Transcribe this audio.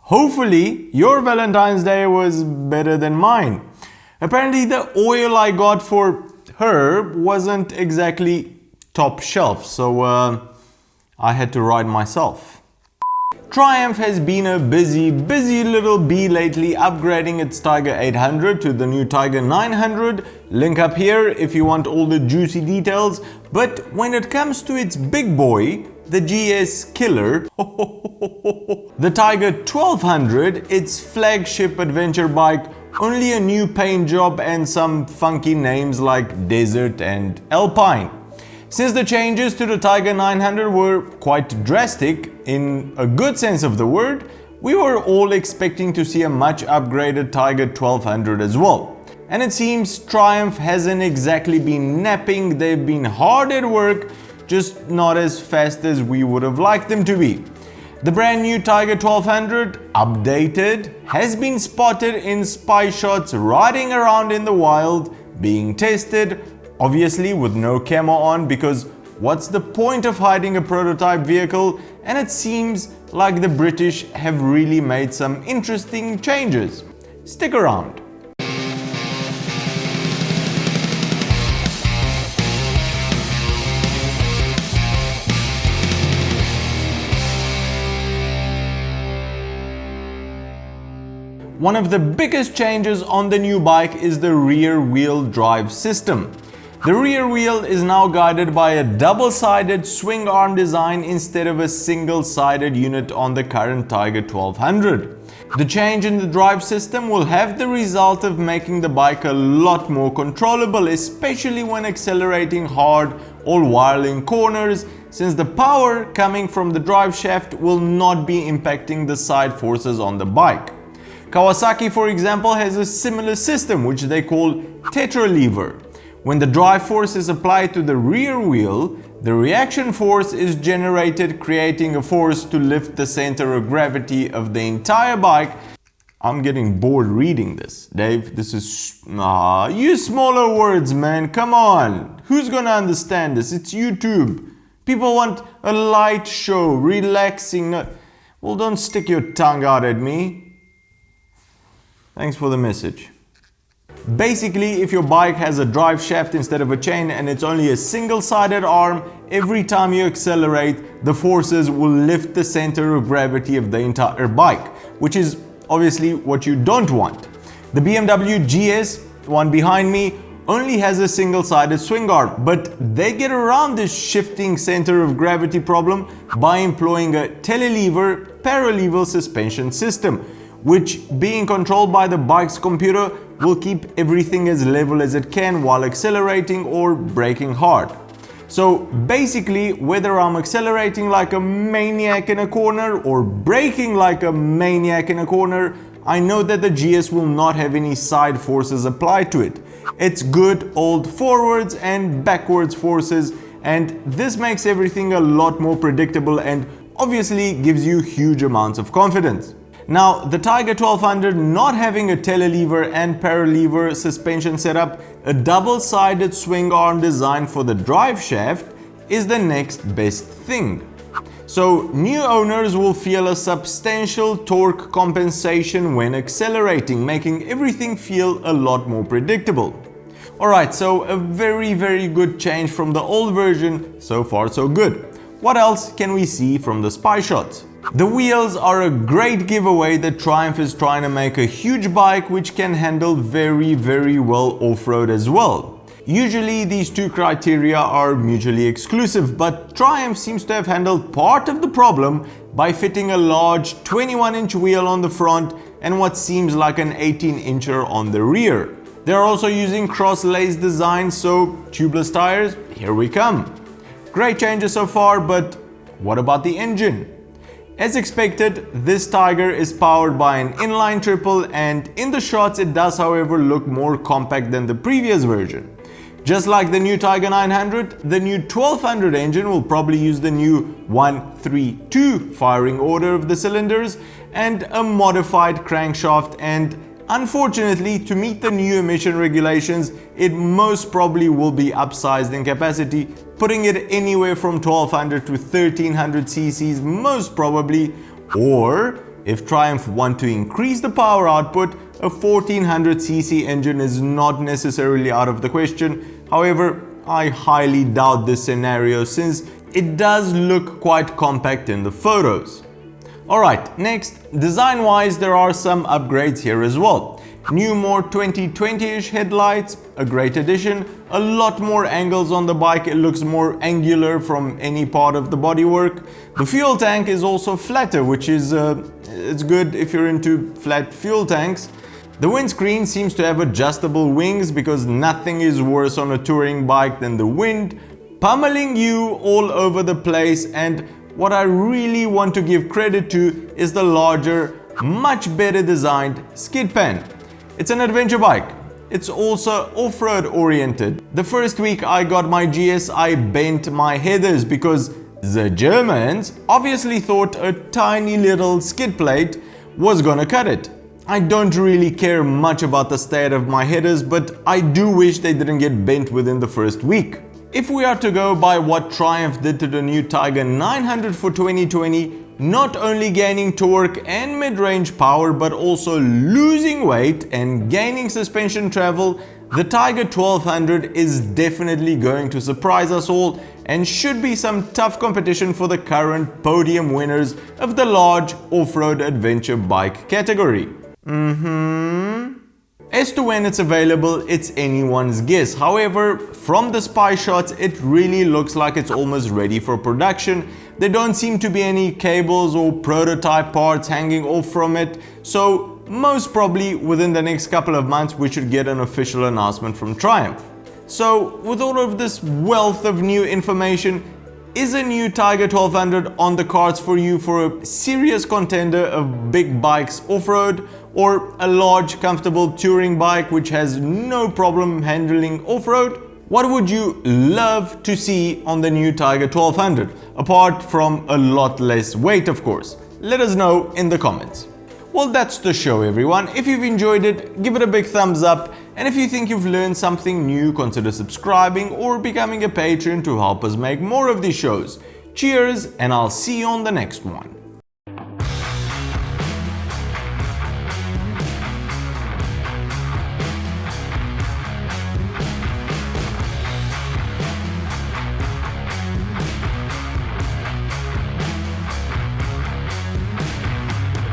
Hopefully, your Valentine's Day was better than mine. Apparently, the oil I got for her wasn't exactly top shelf, so I had to ride myself. Triumph has been a busy little bee lately, upgrading its Tiger 800 to the new Tiger 900. Link up here if you want all the juicy details. But when it comes to its big boy, the GS Killer, the Tiger 1200, its flagship adventure bike, only a new paint job and some funky names like Desert and Alpine. Since the changes to the Tiger 900 were quite drastic, in a good sense of the word, we were all expecting to see a much upgraded Tiger 1200 as well. And it seems Triumph hasn't exactly been napping, they've been hard at work, just not as fast as we would have liked them to be. The brand new Tiger 1200, updated, has been spotted in spy shots riding around in the wild, being tested, obviously with no camo on, because what's the point of hiding a prototype vehicle? And it seems like the British have really made some interesting changes. Stick around. One of the biggest changes on the new bike is the rear-wheel drive system. The rear wheel is now guided by a double-sided swing arm design instead of a single-sided unit on the current Tiger 1200. The change in the drive system will have the result of making the bike a lot more controllable, especially when accelerating hard or while in corners, since the power coming from the drive shaft will not be impacting the side forces on the bike. Kawasaki, for example, has a similar system which they call tetralever. When the drive force is applied to the rear wheel, the reaction force is generated, creating a force to lift the center of gravity of the entire bike. I'm getting bored reading this, Dave. This is... use smaller words, man. Come on. Who's gonna understand this? It's YouTube. People want a light show, relaxing. Well, don't stick your tongue out at me. Thanks for the message. Basically, if your bike has a drive shaft instead of a chain and it's only a single-sided arm, every time you accelerate, the forces will lift the center of gravity of the entire bike, which is obviously what you don't want. The BMW GS, one behind me, only has a single-sided swing arm, but they get around this shifting center of gravity problem by employing a telelever paralever suspension system, which, being controlled by the bike's computer, will keep everything as level as it can while accelerating or braking hard. So basically, whether I'm accelerating like a maniac in a corner or braking like a maniac in a corner, I know that the GS will not have any side forces applied to it. It's good old forwards and backwards forces, and this makes everything a lot more predictable and obviously gives you huge amounts of confidence. Now, the Tiger 1200 not having a telelever and paralever suspension setup, a double-sided swing arm design for the drive shaft is the next best thing. So, new owners will feel a substantial torque compensation when accelerating, making everything feel a lot more predictable. Alright, so a very good change from the old version, so far so good. What else can we see from the spy shots? The wheels are a great giveaway that Triumph is trying to make a huge bike which can handle very well off-road as well. Usually these two criteria are mutually exclusive, but Triumph seems to have handled part of the problem by fitting a large 21-inch wheel on the front and what seems like an 18-incher on the rear. They're also using cross-lace design, so tubeless tires, here we come. Great changes so far, but what about the engine? As expected, this Tiger is powered by an inline triple, and in the shots it does however look more compact than the previous version. Just like the new Tiger 900, the new 1200 engine will probably use the new 1-3-2 firing order of the cylinders and a modified crankshaft, and unfortunately, to meet the new emission regulations, it most probably will be upsized in capacity putting it anywhere from 1200 to 1300 cc's most probably, or if Triumph want to increase the power output, a 1400cc engine is not necessarily out of the question. However, I highly doubt this scenario since it does look quite compact in the photos. Alright, next, design-wise there are some upgrades here as well. New more 2020-ish headlights, a great addition, a lot more angles on the bike, it looks more angular from any part of the bodywork. The fuel tank is also flatter, which is it's good if you're into flat fuel tanks. The windscreen seems to have adjustable wings because nothing is worse on a touring bike than the wind pummeling you all over the place, and what I really want to give credit to is the larger, much better designed skid pan. It's an adventure bike. It's also off-road oriented. The first week I got my GS, I bent my headers because the Germans obviously thought a tiny little skid plate was gonna cut it. I don't really care much about the state of my headers, but I do wish they didn't get bent within the first week. If we are to go by what Triumph did to the new Tiger 900 for 2020, not only gaining torque and mid-range power but also losing weight and gaining suspension travel, the Tiger 1200 is definitely going to surprise us all and should be some tough competition for the current podium winners of the large off-road adventure bike category. As to when it's available, it's anyone's guess. However, from the spy shots, it really looks like it's almost ready for production. There don't seem to be any cables or prototype parts hanging off from it, so most probably within the next couple of months we should get an official announcement from Triumph. So with all of this wealth of new information, is a new Tiger 1200 on the cards for you for a serious contender of big bikes off-road, or a large comfortable touring bike which has no problem handling off-road? What would you love to see on the new Tiger 1200, apart from a lot less weight of course? Let us know in the comments. Well, that's the show everyone. If you've enjoyed it, give it a big thumbs up, and if you think you've learned something new, consider subscribing or becoming a patron to help us make more of these shows. Cheers, and I'll see you on the next one.